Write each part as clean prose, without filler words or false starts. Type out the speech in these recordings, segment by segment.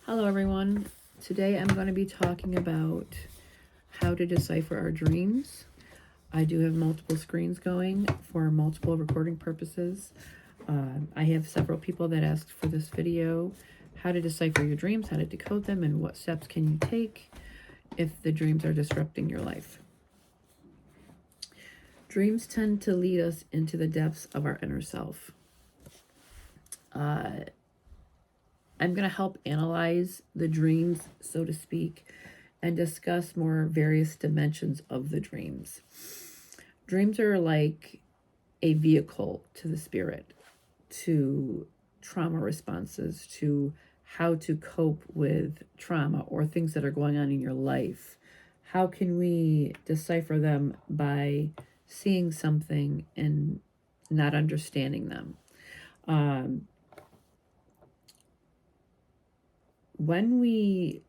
Hello everyone. Today I'm going to be talking about how to decipher our dreams. I do have multiple screens going for multiple recording purposes. I have several people that asked for this video, how to decipher your dreams, how to decode them, and what steps can you take if the dreams are disrupting your life. Dreams tend to lead us into the depths of our inner self. I'm going to help analyze the dreams, so to speak, and discuss more various dimensions of the dreams. Dreams are like a vehicle to the spirit, to trauma responses, to how to cope with trauma or things that are going on in your life. How can we decipher them by seeing something and not understanding them? When we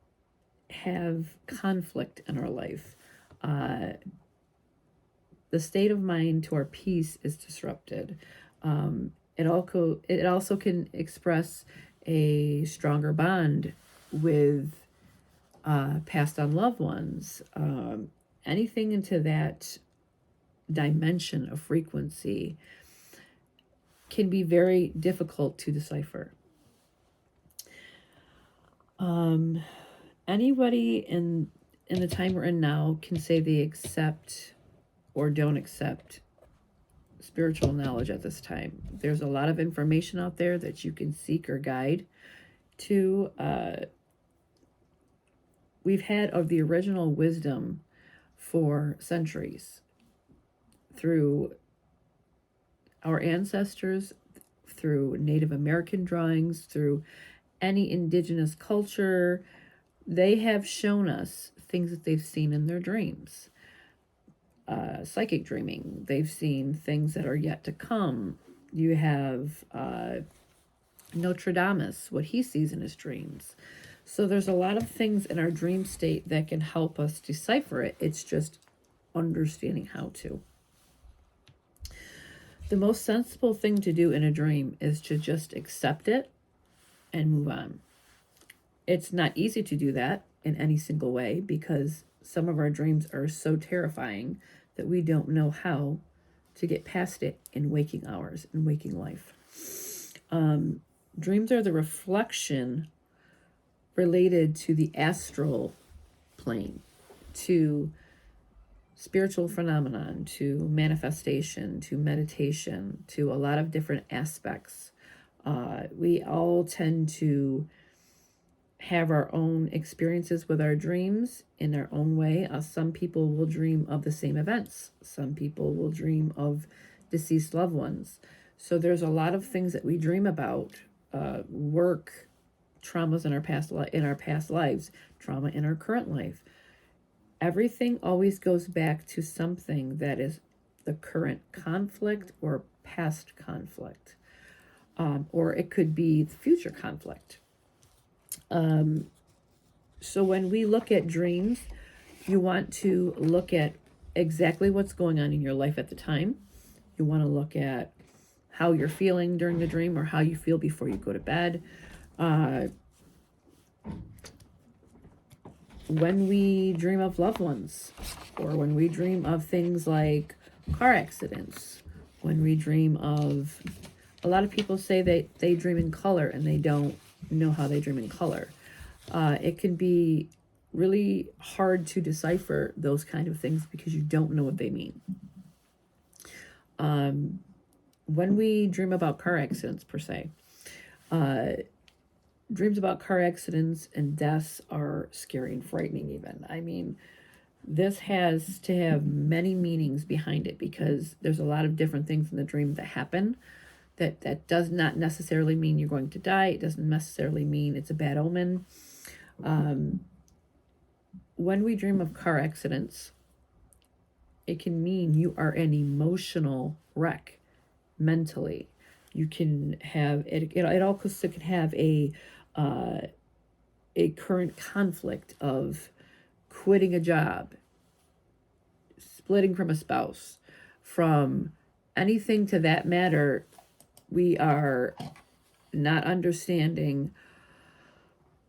have conflict in our life, the state of mind to our peace is disrupted. It also can express a stronger bond with passed on loved ones. Anything into that dimension of frequency can be very difficult to decipher. Anybody in the time we're in now can say they accept or don't accept spiritual knowledge at this time. There's a lot of information out there that you can seek or guide to. We've had of the original wisdom for centuries through our ancestors, through Native American drawings, through any indigenous culture. They have shown us things that they've seen in their dreams. Psychic dreaming, they've seen things that are yet to come. You have Nostradamus, what he sees in his dreams. So there's a lot of things in our dream state that can help us decipher it. It's just understanding how to. The most sensible thing to do in a dream is to just accept it and move on. It's not easy to do that in any single way because some of our dreams are so terrifying that we don't know how to get past it in waking hours, in waking life. Dreams are the reflection related to the astral plane, to spiritual phenomenon, to manifestation, to meditation, to a lot of different aspects. We all tend to have our own experiences with our dreams in our own way. Some people will dream of the same events. Some people will dream of deceased loved ones. So there's a lot of things that we dream about, work, traumas in our past lives, trauma in our current life. Everything always goes back to something that is the current conflict or past conflict, or it could be the future conflict. So when we look at dreams, you want to look at exactly what's going on in your life at the time. You want to look at how you're feeling during the dream or how you feel before you go to bed. When we dream of loved ones, or when we dream of things like car accidents, when we dream of, a lot of people say they dream in color and they don't know how they dream in color. It can be really hard to decipher those kind of things because you don't know what they mean. When we dream about car accidents per se, dreams about car accidents and deaths are scary and frightening even. I mean, this has to have many meanings behind it because there's a lot of different things in the dream that happen. That does not necessarily mean you're going to die. It doesn't necessarily mean it's a bad omen. When we dream of car accidents, it can mean you are an emotional wreck mentally. You can have it. It also can have a current conflict of quitting a job, splitting from a spouse, from anything to that matter. We are not understanding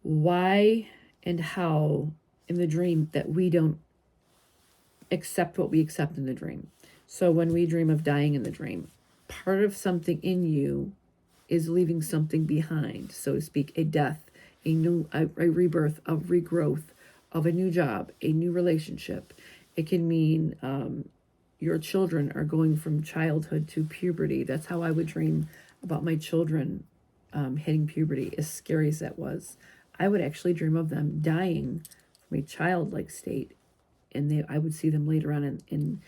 why and how in the dream that we don't accept what we accept in the dream. So when we dream of dying in the dream, part of something in you is leaving something behind, so to speak, a death, a rebirth, a regrowth of a new job, a new relationship. It can mean your children are going from childhood to puberty. That's how I would dream about my children hitting puberty, as scary as that was. I would actually dream of them dying from a childlike state, and I would see them later on in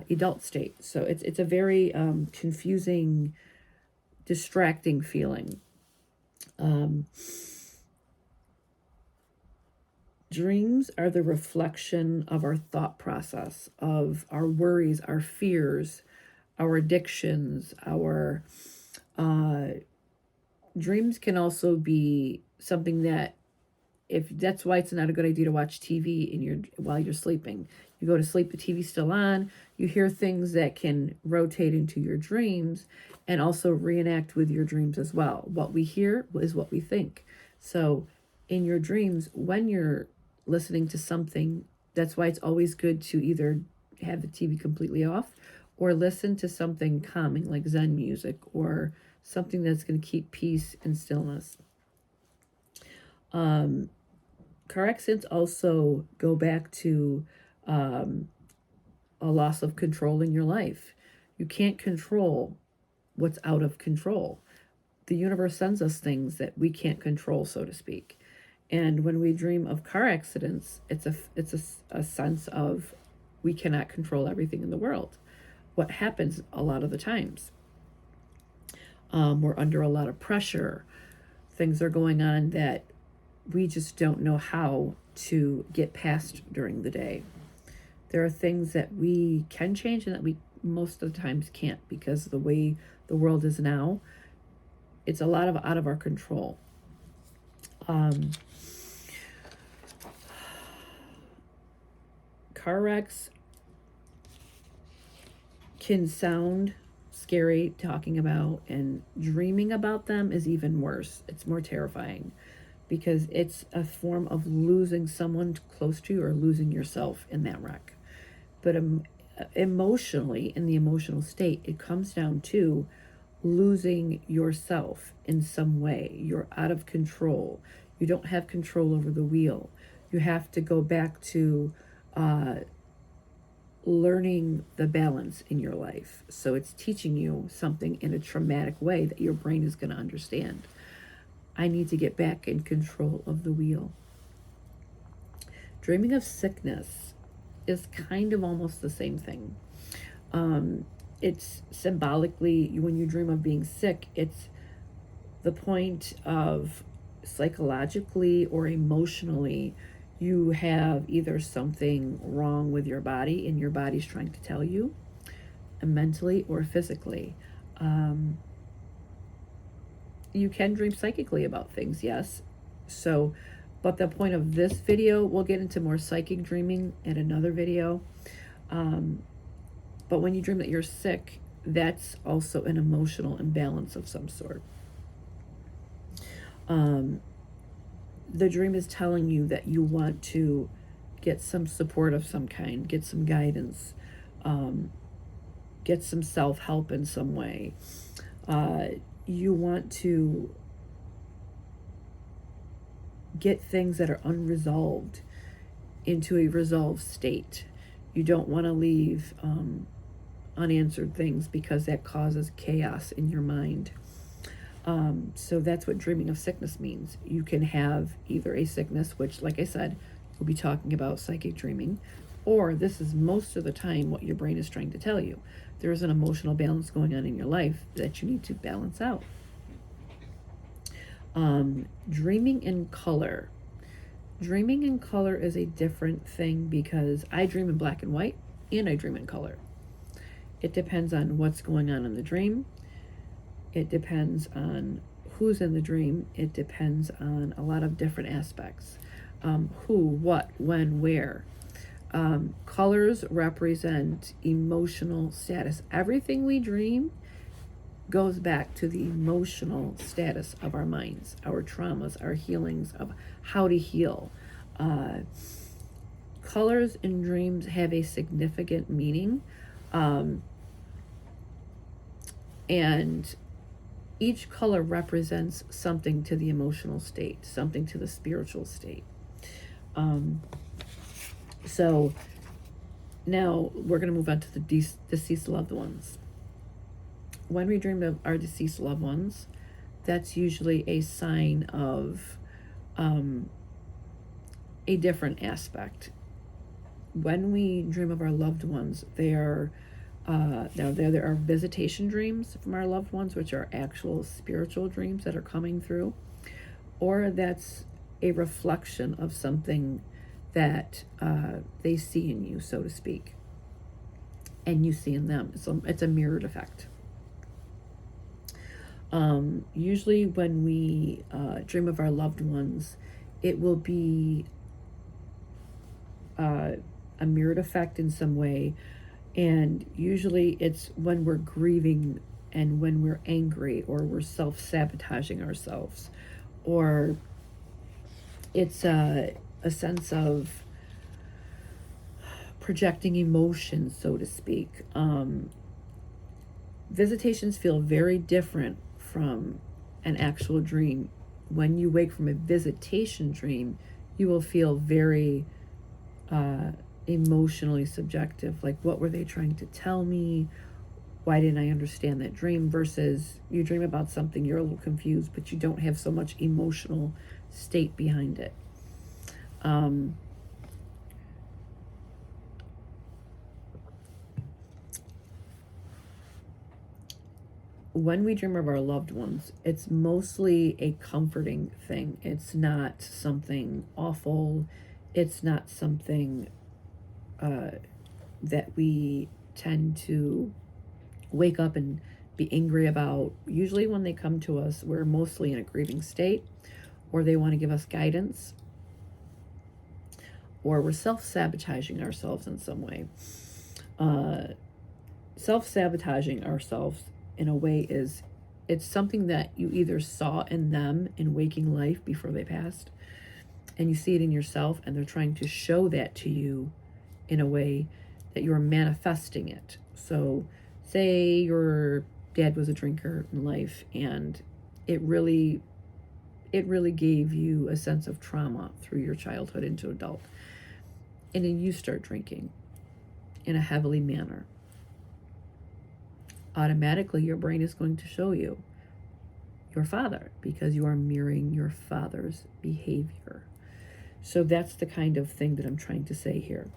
adult state. So it's a very confusing, distracting feeling. Dreams are the reflection of our thought process, of our worries, our fears, our addictions, our dreams can also be something that, if that's why it's not a good idea to watch TV while you're sleeping. You go to sleep, the TV's still on, you hear things that can rotate into your dreams and also reenact with your dreams as well. What we hear is what we think. So in your dreams, when you're listening to something, that's why it's always good to either have the TV completely off or listen to something calming like Zen music or something that's going to keep peace and stillness. Car accidents also go back to a loss of control in your life. You can't control what's out of control. The universe sends us things that we can't control, so to speak. And when we dream of car accidents, it's a sense of we cannot control everything in the world. What happens a lot of the times, we're under a lot of pressure. Things are going on that we just don't know how to get past during the day. There are things that we can change and that we most of the times can't, because the way the world is now, it's a lot of out of our control. Car wrecks can sound scary talking about, and dreaming about them is even worse. It's more terrifying because it's a form of losing someone close to you or losing yourself in that wreck. But emotionally, in the emotional state, it comes down to losing yourself in some way. You're out of control. You don't have control over the wheel. You have to go back to learning the balance in your life. So it's teaching you something in a traumatic way that your brain is going to understand. I need to get back in control of the wheel. Dreaming of sickness is kind of almost the same thing. It's symbolically, when you dream of being sick, it's the point of psychologically or emotionally, you have either something wrong with your body and your body's trying to tell you, mentally or physically. You can dream psychically about things, yes. So, but the point of this video, we'll get into more psychic dreaming in another video. But when you dream that you're sick, that's also an emotional imbalance of some sort. The dream is telling you that you want to get some support of some kind, get some guidance, get some self-help in some way. You want to get things that are unresolved into a resolved state. You don't want to leave unanswered things because that causes chaos in your mind. So that's what dreaming of sickness means. You can have either a sickness, which, like I said, we'll be talking about psychic dreaming, or this is most of the time what your brain is trying to tell you. There is an emotional balance going on in your life that you need to balance out. Dreaming in color. Dreaming in color is a different thing because I dream in black and white and I dream in color. It depends on what's going on in the dream. It depends on who's in the dream. It depends on a lot of different aspects. Who, what, when, where. Colors represent emotional status. Everything we dream goes back to the emotional status of our minds, our traumas, our healings, of how to heal. Colors in dreams have a significant meaning, and each color represents something to the emotional state, something to the spiritual state. So now we're going to move on to the deceased loved ones. When we dream of our deceased loved ones, that's usually a sign of a different aspect. When we dream of our loved ones, there are visitation dreams from our loved ones, which are actual spiritual dreams that are coming through, or that's a reflection of something that they see in you, so to speak, and you see in them. So it's a mirrored effect. Usually when we dream of our loved ones, it will be a mirrored effect in some way, and usually it's when we're grieving and when we're angry, or we're self-sabotaging ourselves, or it's a sense of projecting emotions, so to speak. Visitations feel very different from an actual dream. When you wake from a visitation dream, you will feel very emotionally subjective. Like, what were they trying to tell me? Why didn't I understand that dream? Versus you dream about something, you're a little confused, but you don't have so much emotional state behind it. When we dream of our loved ones, it's mostly a comforting thing. It's not something awful. It's not something that we tend to wake up and be angry about. Usually when they come to us, we're mostly in a grieving state, or they want to give us guidance, or we're self-sabotaging ourselves in some way. Self-sabotaging ourselves in a way is, it's something that you either saw in them in waking life before they passed, and you see it in yourself, and they're trying to show that to you in a way that you're manifesting it. So say your dad was a drinker in life, and it really gave you a sense of trauma through your childhood into adult, and then you start drinking in a heavily manner. Automatically your brain is going to show you your father, because you are mirroring your father's behavior. So that's the kind of thing that I'm trying to say here.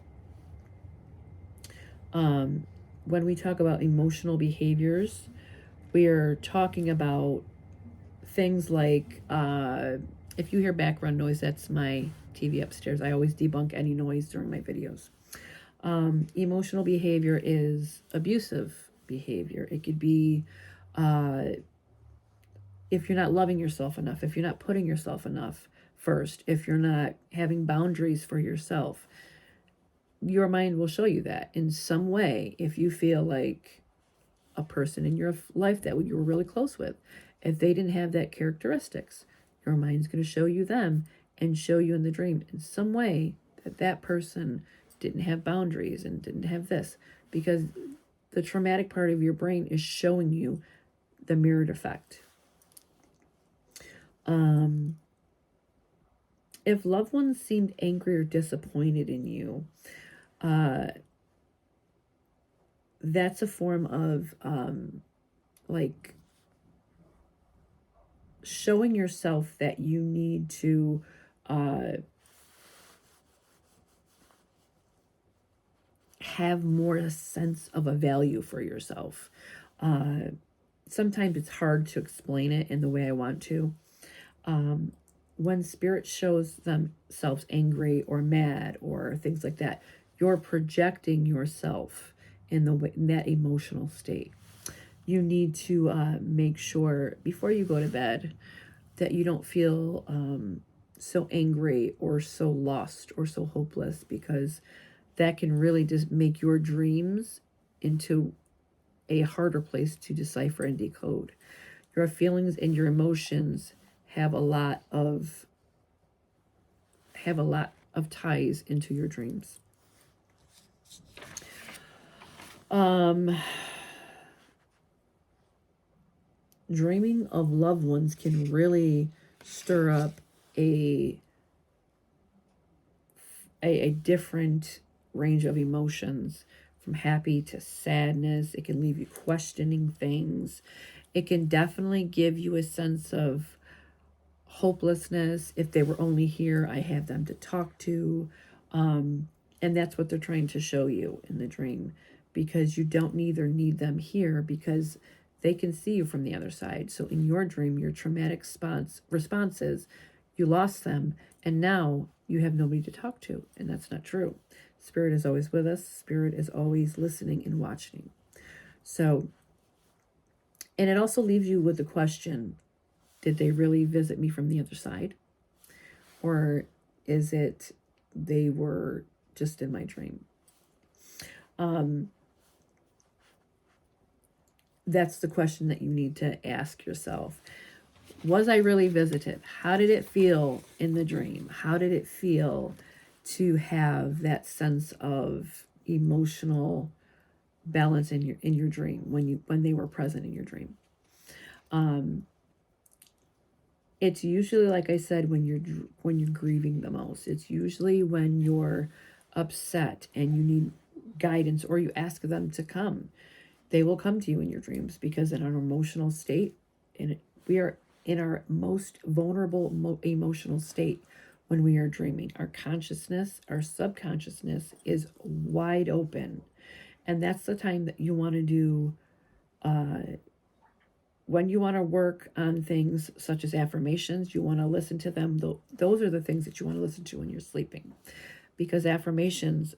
When we talk about emotional behaviors, we are talking about things like, if you hear background noise, that's my TV upstairs. I always debunk any noise during my videos. Emotional behavior is abusive behavior. It could be if you're not loving yourself enough, if you're not putting yourself enough first, if you're not having boundaries for yourself, your mind will show you that in some way. If you feel like a person in your life that you were really close with, if they didn't have that characteristics, your mind's going to show you them and show you in the dream in some way that that person didn't have boundaries and didn't have this, because the traumatic part of your brain is showing you the mirrored effect. If loved ones seemed angry or disappointed in you, that's a form of like showing yourself that you need to have more sense of a value for yourself. Sometimes it's hard to explain it in the way I want to. When spirit shows themselves angry or mad or things like that, you're projecting yourself in that emotional state. You need to make sure before you go to bed that you don't feel so angry or so lost or so hopeless, because that can really just make your dreams into a harder place to decipher and decode. Your feelings and your emotions have a lot of ties into your dreams. Dreaming of loved ones can really stir up a different range of emotions, from happy to sadness. It can leave you questioning things. It can definitely give you a sense of hopelessness. If they were only here, I have them to talk to. And that's what they're trying to show you in the dream, because you don't need them here, because they can see you from the other side. So in your dream, your traumatic responses, you lost them, and now you have nobody to talk to, and that's not true. Spirit is always with us. Spirit is always listening and watching. So, and it also leaves you with the question, did they really visit me from the other side? Or is it they were just in my dream? That's the question that you need to ask yourself. Was I really visited? How did it feel in the dream? How did it feel to have that sense of emotional balance in your dream when they were present in your dream? It's usually, like I said, when you're grieving the most. It's usually when you're upset and you need guidance, or you ask them to come. They will come to you in your dreams, because in our emotional state, we are in our most vulnerable emotional state when we are dreaming. Our consciousness, our subconsciousness is wide open. And that's the time that you want to do, when you want to work on things such as affirmations, you want to listen to them. Those are the things that you want to listen to when you're sleeping, because affirmations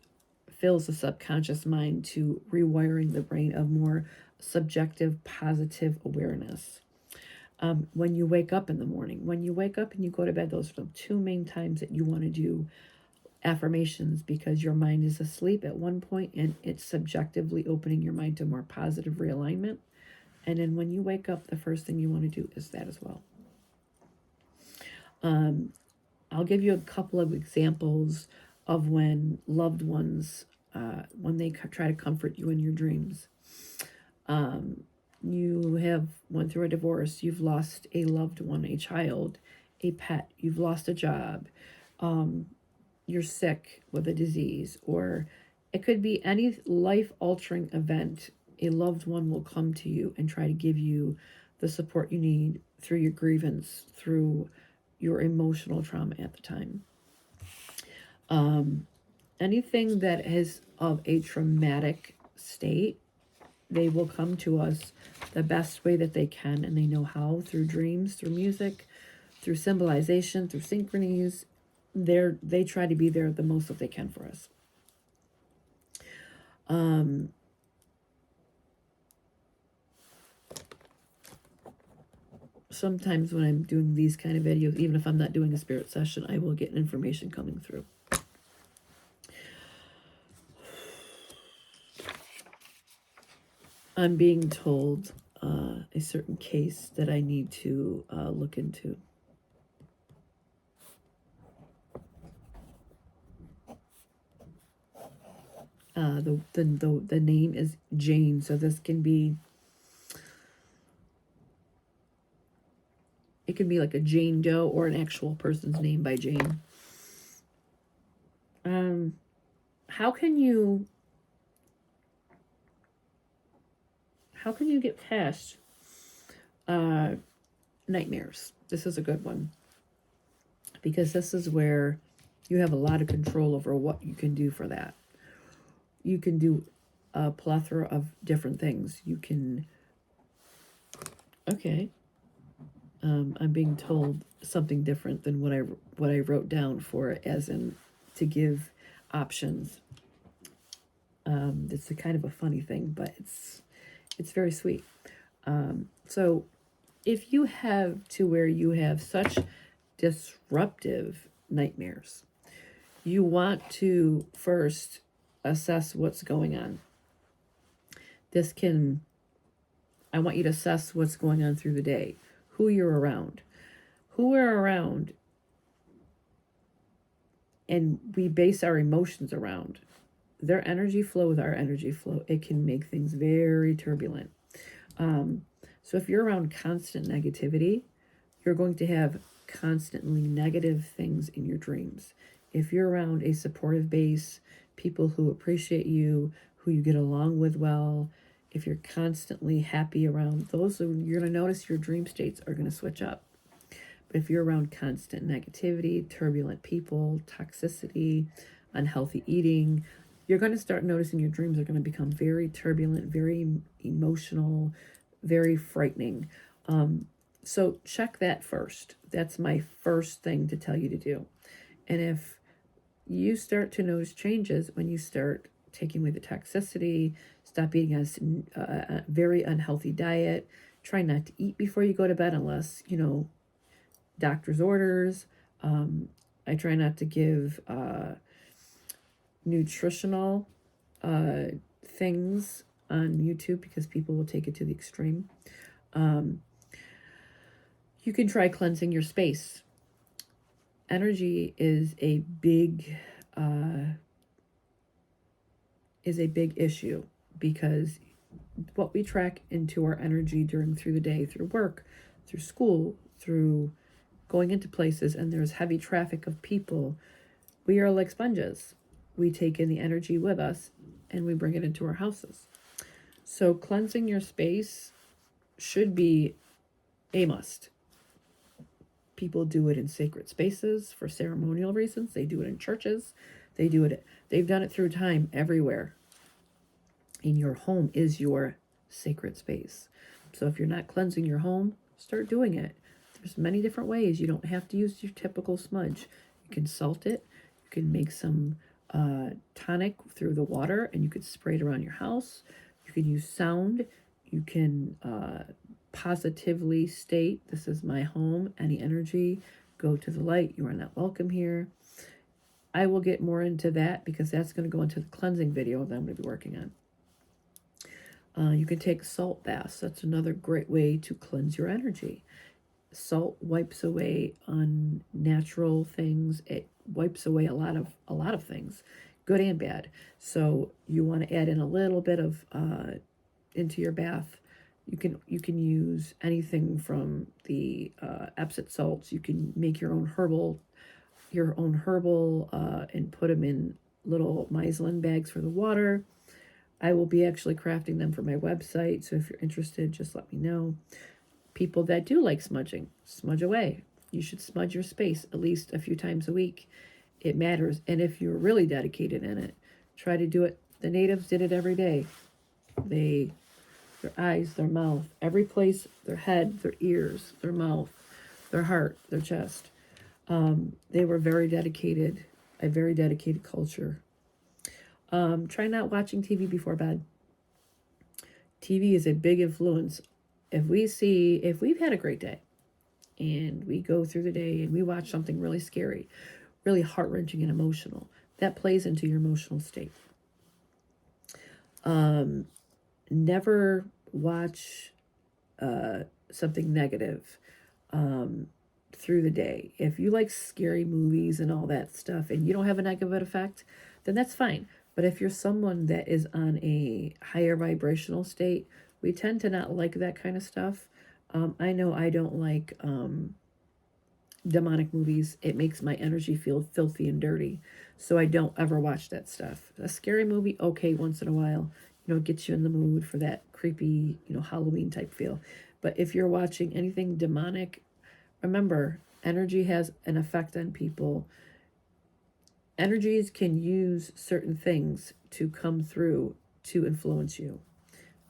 fills the subconscious mind to rewiring the brain of more subjective, positive awareness. When you wake up in the morning, when you wake up and you go to bed, those are the two main times that you want to do affirmations, because your mind is asleep at one point and it's subjectively opening your mind to more positive realignment. And then when you wake up, the first thing you want to do is that as well. I'll give you a couple of examples of when loved ones, when they try to comfort you in your dreams. You have went through a divorce, you've lost a loved one, a child, a pet, you've lost a job, you're sick with a disease, or it could be any life-altering event. A loved one will come to you and try to give you the support you need through your grievance, through your emotional trauma at the time. Anything that is of a traumatic state, they will come to us the best way that they can, and they know how, through dreams, through music, through symbolization, through synchronies. They try to be there the most that they can for us. Sometimes when I'm doing these kind of videos, even if I'm not doing a spirit session, I will get information coming through. I'm being told a certain case that I need to look into. The name is Jane, so this can be, it can be like a Jane Doe or an actual person's name by Jane. How can you get past nightmares? This is a good one, because this is where you have a lot of control over what you can do for that. You can do a plethora of different things. You can, okay, I'm being told something different than what I wrote down for it, as in to give options. It's a kind of a funny thing, but it's very sweet. So if you have to where you have such disruptive nightmares, you want to first assess what's going on. This can I want you to assess what's going on through the day, who you're around. Who we're around, and we base our emotions around. Their energy flow with our energy flow, it can make things very turbulent. So if you're around constant negativity, you're going to have constantly negative things in your dreams. If you're around a supportive base, people who appreciate you, who you get along with well, if you're constantly happy around those, you're going to notice your dream states are going to switch up. But if you're around constant negativity, turbulent people, toxicity, unhealthy eating, you're going to start noticing your dreams are going to become very turbulent, very emotional, very frightening. So check that first. That's my first thing to tell you to do. And if you start to notice changes when you start taking away the toxicity, stop eating a very unhealthy diet, try not to eat before you go to bed unless, doctor's orders. I try not to give nutritional things on YouTube because people will take it to the extreme. You can try cleansing your space. Energy is a big issue because what we track into our energy through the day, through work, through school, through going into places, and there's heavy traffic of people, we are like sponges. We take in the energy with us and we bring it into our houses. So cleansing your space should be a must. People do it in sacred spaces for ceremonial reasons. They do it in churches. They've done it through time everywhere. And your home is your sacred space. So if you're not cleansing your home, start doing it. There's many different ways. You don't have to use your typical smudge. You can salt it. You can make some tonic through the water, and you could spray it around your house. You can use sound. You can positively state, this is my home. Any energy, go to the light. You are not welcome here. I will get more into that because that's going to go into the cleansing video that I'm going to be working on. You can take salt baths. That's another great way to cleanse your energy. Salt wipes away unnatural things. It wipes away a lot of things, good and bad. So you want to add in a little bit of into your bath. You can use anything from the Epsom salts. You can make your own herbal and put them in little Michelin bags for the water. I will be actually crafting them for my website. So if you're interested, just let me know. People that do like smudging, smudge away. You should smudge your space at least a few times a week. It matters. And if you're really dedicated in it, try to do it. The natives did it every day. Their eyes, their mouth, every place, their head, their ears, their mouth, their heart, their chest. They were very dedicated, a very dedicated culture. Try not watching TV before bed. TV is a big influence. If we've had a great day and we go through the day and we watch something really scary, really heart-wrenching and emotional, that plays into your emotional state. Never watch something negative through the day. If you like scary movies and all that stuff and you don't have a negative effect, then that's fine. But if you're someone that is on a higher vibrational state, we tend to not like that kind of stuff. I know I don't like demonic movies. It makes my energy feel filthy and dirty. So I don't ever watch that stuff. A scary movie, okay, once in a while, it gets you in the mood for that creepy, Halloween type feel. But if you're watching anything demonic, remember, energy has an effect on people. Energies can use certain things to come through to influence you.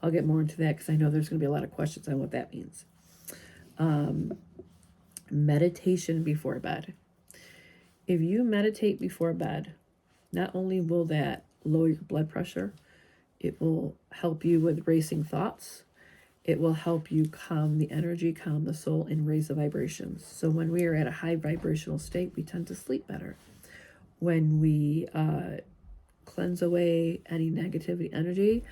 I'll get more into that because I know there's going to be a lot of questions on what that means. Meditation before bed. If you meditate before bed, not only will that lower your blood pressure, it will help you with racing thoughts. It will help you calm the energy, calm the soul, and raise the vibrations. So when we are at a high vibrational state, we tend to sleep better. When we cleanse away any negativity energy,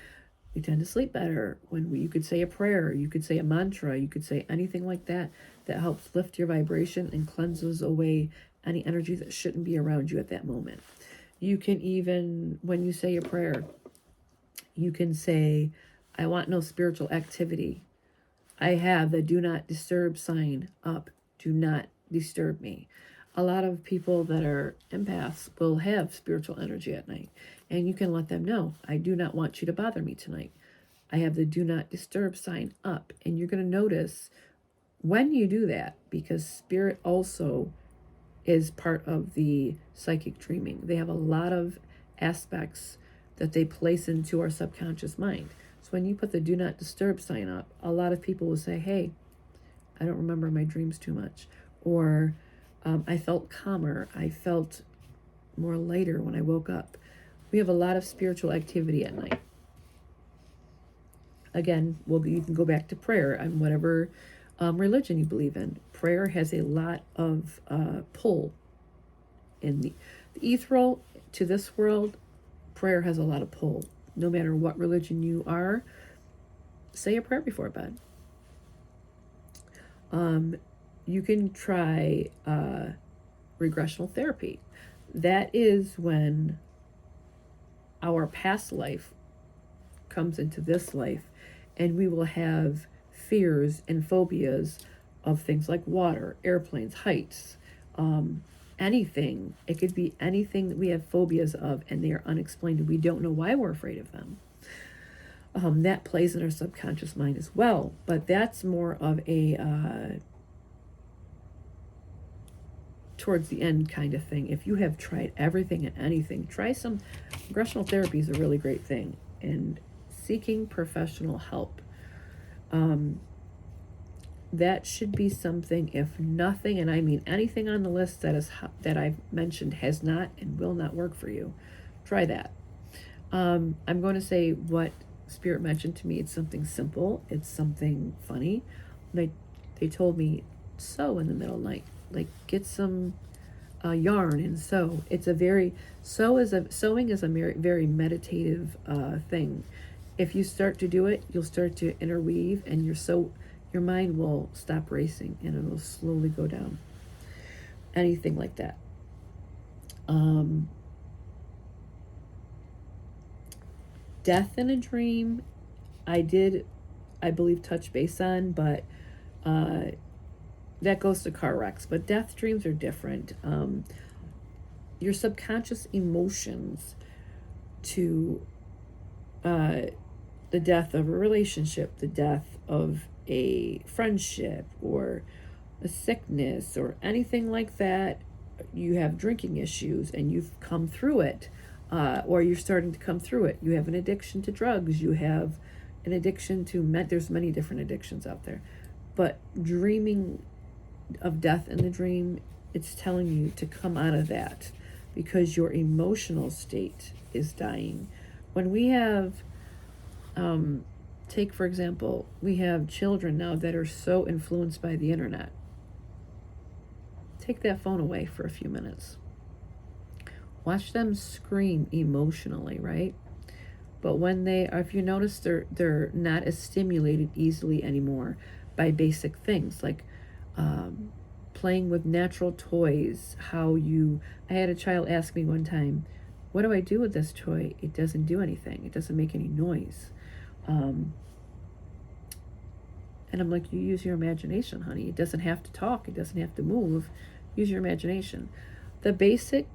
We tend to sleep better when you could say a prayer, you could say a mantra, you could say anything like that that helps lift your vibration and cleanses away any energy that shouldn't be around you at that moment. You can even, when you say a prayer, you can say, I want no spiritual activity. I have the do not disturb sign up. Do not disturb me. A lot of people that are empaths will have spiritual energy at night, and you can let them know, I do not want you to bother me tonight. I have the do not disturb sign up. And you're going to notice when you do that, because spirit also is part of the psychic dreaming. They have a lot of aspects that they place into our subconscious mind. So when you put the do not disturb sign up, a lot of people will say, hey, I don't remember my dreams too much. Or I felt calmer. I felt more lighter when I woke up. We have a lot of spiritual activity at night. Again, you can go back to prayer and whatever religion you believe in. Prayer has a lot of pull. In the ethereal to this world, prayer has a lot of pull. No matter what religion you are, say a prayer before bed. You can try regressional therapy. That is when our past life comes into this life, and we will have fears and phobias of things like water, airplanes, heights, anything. It could be anything that we have phobias of, and they are unexplained, and we don't know why we're afraid of them. That plays in our subconscious mind as well, but that's more of a towards the end kind of thing. If you have tried everything and anything, try some. Regressional therapy is a really great thing, and seeking professional help. That should be something, if nothing, and I mean anything on the list that I've mentioned has not and will not work for you, try that. I'm going to say what Spirit mentioned to me. It's something simple. It's something funny. They told me sew in the middle of the night. Like, get some yarn and sew. It's a very sewing is a very meditative thing. If you start to do it, you'll start to interweave, and your mind will stop racing and it will slowly go down. Anything like that. Death in a dream, I believe, touch base on, but that goes to car wrecks. But death dreams are different. Your subconscious emotions to the death of a relationship, the death of a friendship, or a sickness, or anything like that. You have drinking issues and you've come through it, or you're starting to come through it. You have an addiction to drugs. You have an addiction to there's many different addictions out there. But dreaming of death in the dream, it's telling you to come out of that, because your emotional state is dying. When we have take, for example, we have children now that are so influenced by the internet. Take that phone away for a few minutes. Watch them scream emotionally, right? But when if you notice, they're not as stimulated easily anymore by basic things like playing with natural toys. I had a child ask me one time, what do I do with this toy? It doesn't do anything. It doesn't make any noise. And I'm like, you use your imagination, honey. It doesn't have to talk. It doesn't have to move. Use your imagination. The basic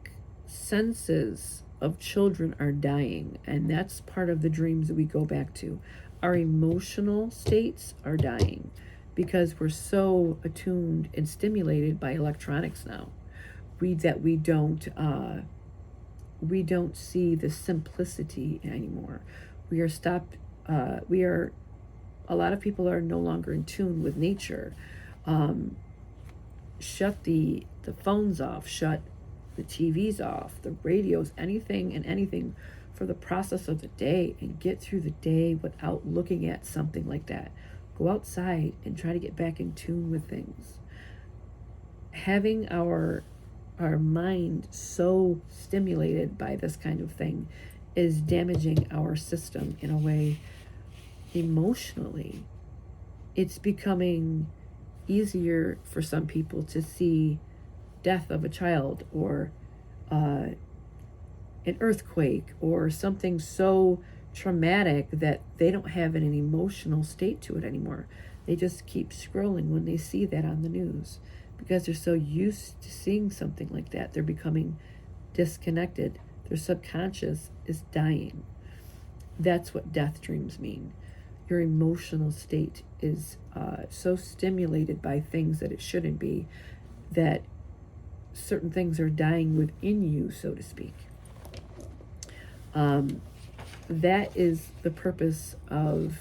senses of children are dying, and that's part of the dreams that we go back to. Our emotional states are dying because we're so attuned and stimulated by electronics now. We don't see the simplicity anymore. A lot of people are no longer in tune with nature. Shut the phones off, shut the TVs off, the radios, anything for the process of the day, and get through the day without looking at something like that. Go outside and try to get back in tune with things. Having our mind so stimulated by this kind of thing is damaging our system in a way emotionally, it's becoming easier for some people to see death of a child, or an earthquake, or something so traumatic that they don't have an emotional state to it anymore. They just keep scrolling when they see that on the news, because they're so used to seeing something like that. They're becoming disconnected. Their subconscious is dying. That's what death dreams mean. Your emotional state is so stimulated by things that it shouldn't be, that certain things are dying within you, so to speak. That is the purpose of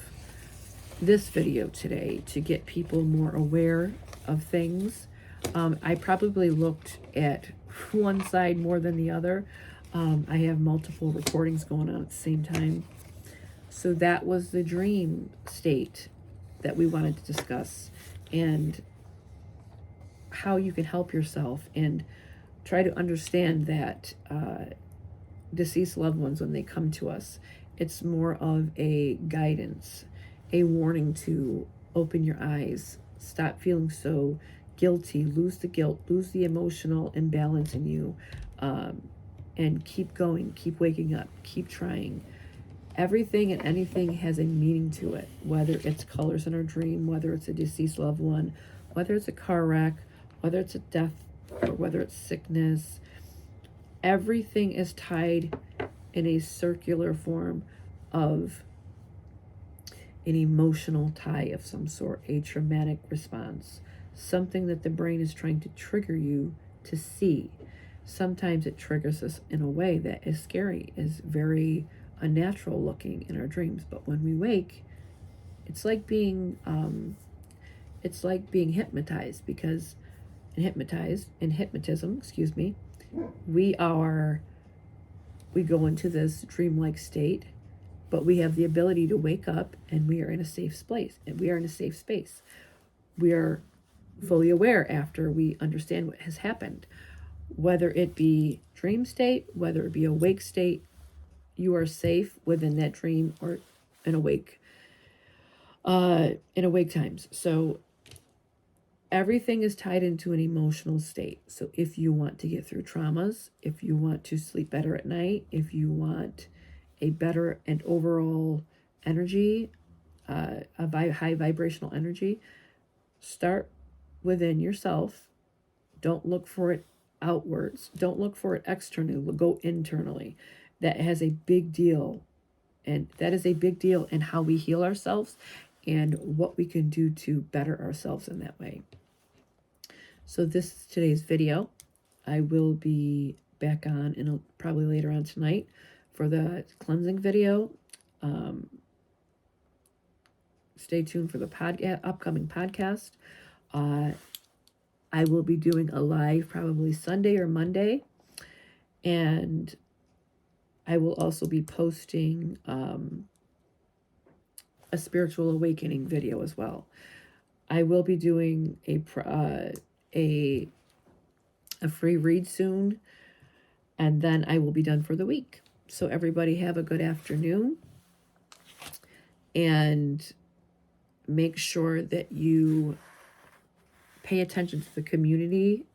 this video today, to get people more aware of things. I probably looked at one side more than the other. I have multiple recordings going on at the same time. So that was the dream state that we wanted to discuss, and how you can help yourself and try to understand that deceased loved ones, when they come to us, it's more of a guidance, a warning to open your eyes, stop feeling so guilty, lose the guilt, lose the emotional imbalance in you, and keep going, keep waking up, keep trying. Everything and anything has a meaning to it, whether it's colors in our dream, whether it's a deceased loved one, whether it's a car wreck, whether it's a death, or whether it's sickness. Everything is tied in a circular form of an emotional tie of some sort, a traumatic response, something that the brain is trying to trigger you to see. Sometimes it triggers us in a way that is scary, is very unnatural looking in our dreams. But when we wake, it's like being hypnotized, because in hypnotism, we go into this dreamlike state, but we have the ability to wake up, and we are in a safe space. We are fully aware after we understand what has happened. Whether it be dream state, whether it be awake state, you are safe within that dream or in awake times. So everything is tied into an emotional state. So if you want to get through traumas, if you want to sleep better at night, if you want a better and overall energy, a high vibrational energy, start within yourself. Don't look for it outwards. Don't look for it externally. Go internally. That has a big deal. And that is a big deal in how we heal ourselves and what we can do to better ourselves in that way. So this is today's video. I will be back on probably later on tonight for the cleansing video. Stay tuned for the upcoming podcast. I will be doing a live probably Sunday or Monday, and I will also be posting a spiritual awakening video as well. I will be doing a free read soon, and then I will be done for the week. So everybody have a good afternoon, and make sure that you pay attention to the community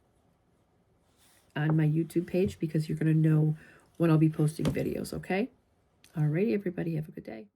on my YouTube page, because you're going to know when I'll be posting videos, okay? Alrighty, everybody, have a good day.